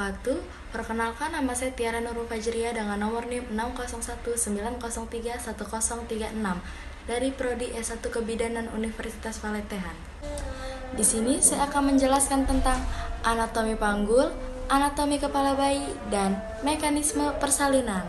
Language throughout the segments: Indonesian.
wabarakatuh. Perkenalkan, nama saya Tiara Nurul Fajriya dengan nomor NIM 6019031036 dari Prodi S1 Kebidanan Universitas Paletehan. Di sini saya akan menjelaskan tentang anatomi panggul, anatomi kepala bayi, dan mekanisme persalinan.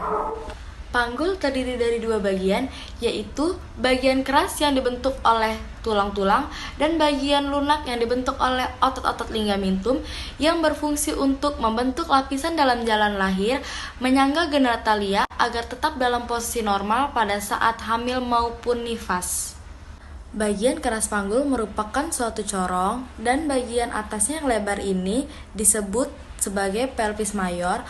Panggul terdiri dari dua bagian, yaitu bagian keras yang dibentuk oleh tulang-tulang dan bagian lunak yang dibentuk oleh otot-otot ligamentum yang berfungsi untuk membentuk lapisan dalam jalan lahir, menyangga genitalia agar tetap dalam posisi normal pada saat hamil maupun nifas. Bagian keras panggul merupakan suatu corong dan bagian atasnya yang lebar ini disebut sebagai pelvis mayor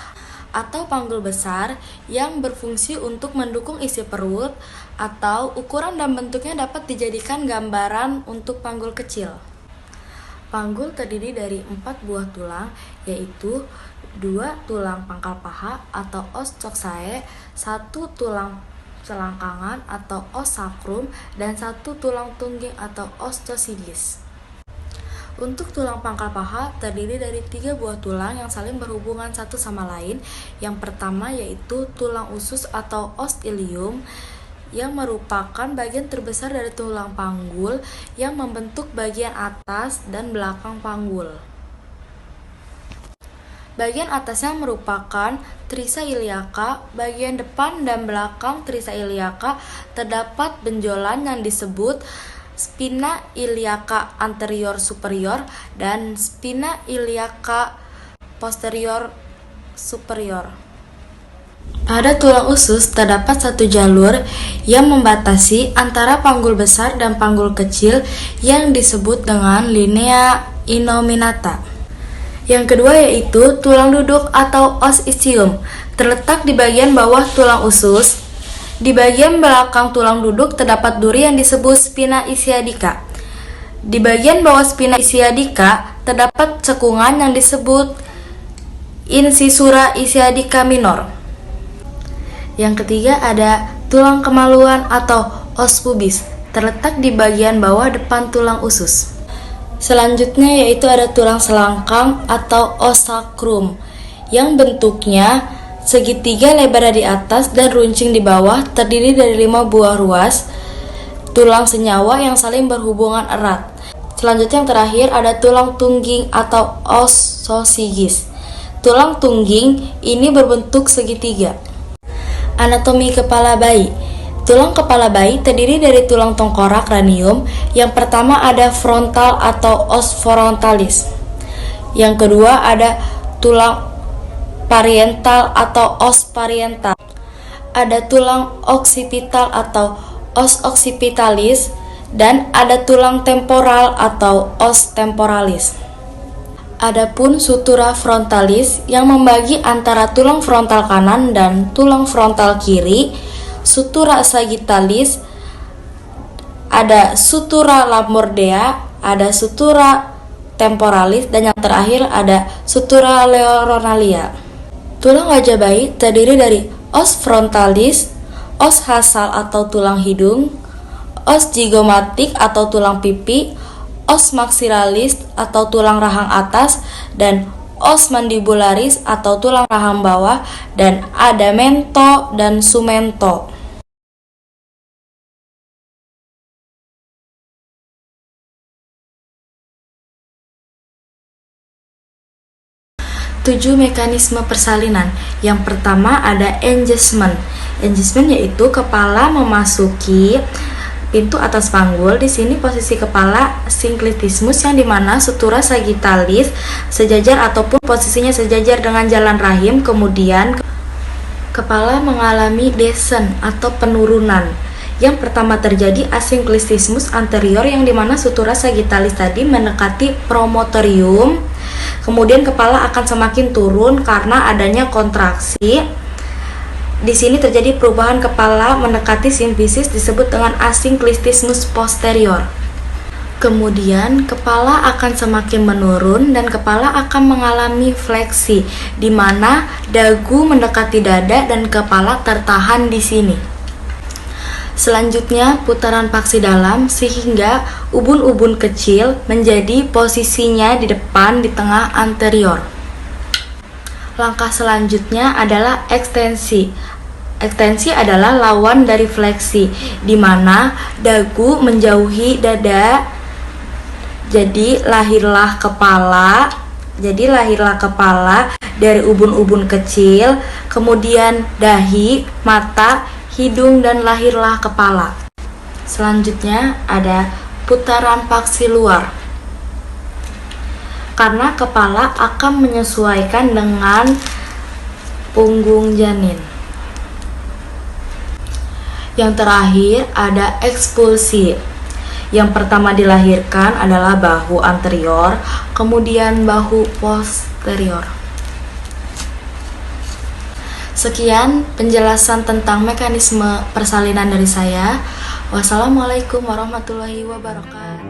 atau panggul besar yang berfungsi untuk mendukung isi perut, atau ukuran dan bentuknya dapat dijadikan gambaran untuk panggul kecil. Panggul terdiri dari 4 buah tulang, yaitu 2 tulang pangkal paha atau os coxae, 1 tulang selangkangan atau os sacrum, dan 1 tulang tungging atau os coccygeus. Untuk tulang pangkal paha terdiri dari 3 buah tulang yang saling berhubungan satu sama lain. Yang pertama yaitu tulang usus atau os ilium yang merupakan bagian terbesar dari tulang panggul yang membentuk bagian atas dan belakang panggul. Bagian atasnya merupakan trisa iliaca, bagian depan dan belakang trisa iliaca terdapat benjolan yang disebut spina iliaca anterior superior dan spina iliaca posterior superior. Pada tulang usus terdapat satu jalur yang membatasi antara panggul besar dan panggul kecil yang disebut dengan linea innominata. Yang kedua yaitu tulang duduk atau os ischium, terletak di bagian bawah tulang usus. Di bagian belakang tulang duduk terdapat duri yang disebut spina ischiadica. Di bagian bawah spina ischiadica terdapat cekungan yang disebut incisura ischiadica minor. Yang ketiga ada tulang kemaluan atau os pubis, terletak di bagian bawah depan tulang usus. Selanjutnya yaitu ada tulang selangkang atau os sacrum yang bentuknya segitiga lebar di atas dan runcing di bawah, terdiri dari 5 buah ruas tulang senyawa yang saling berhubungan erat. Selanjutnya yang terakhir ada tulang tungging atau os coccygeus. Tulang tungging ini berbentuk segitiga. Anatomi kepala bayi. Tulang kepala bayi terdiri dari tulang tengkorak kranium. Yang pertama ada frontal atau os frontalis. Yang kedua ada tulang parietal atau os parietal. Ada tulang occipital atau os occipitalis dan ada tulang temporal atau os temporalis. Adapun sutura frontalis yang membagi antara tulang frontal kanan dan tulang frontal kiri. Sutura sagittalis, ada sutura lamordea, ada sutura temporalis, dan yang terakhir ada sutura leoronalia. Tulang wajah bayi terdiri dari os frontalis, os hasal atau tulang hidung, os zygomatic atau tulang pipi, os maxillaris atau tulang rahang atas, dan os mandibularis atau tulang rahang bawah, dan ada mento dan sumento. Tujuh mekanisme persalinan. Yang pertama ada engagement. Engagement yaitu kepala memasuki pintu atas panggul. Di sini posisi kepala synclitismus yang dimana sutura sagittalis sejajar ataupun posisinya sejajar dengan jalan rahim. Kemudian kepala mengalami descent atau penurunan. Yang pertama terjadi asynclitismus anterior yang dimana sutura sagittalis tadi mendekati promotorium. Kemudian kepala akan semakin turun karena adanya kontraksi. Di sini terjadi perubahan kepala mendekati simfisis disebut dengan asynclitismus posterior. Kemudian kepala akan semakin menurun dan kepala akan mengalami fleksi, di mana dagu mendekati dada dan kepala tertahan di sini. Selanjutnya putaran paksi dalam sehingga ubun-ubun kecil menjadi posisinya di depan di tengah anterior. Langkah selanjutnya adalah ekstensi. Ekstensi adalah lawan dari fleksi, di mana dagu menjauhi dada. Jadi lahirlah kepala dari ubun-ubun kecil, kemudian dahi, mata, hidung, dan lahirlah kepala. Selanjutnya ada putaran paksi luar. Karena kepala akan menyesuaikan dengan punggung janin. Yang terakhir ada ekspulsi. Yang pertama dilahirkan adalah bahu anterior, kemudian bahu posterior. Sekian penjelasan tentang mekanisme persalinan dari saya. Wassalamualaikum warahmatullahi wabarakatuh.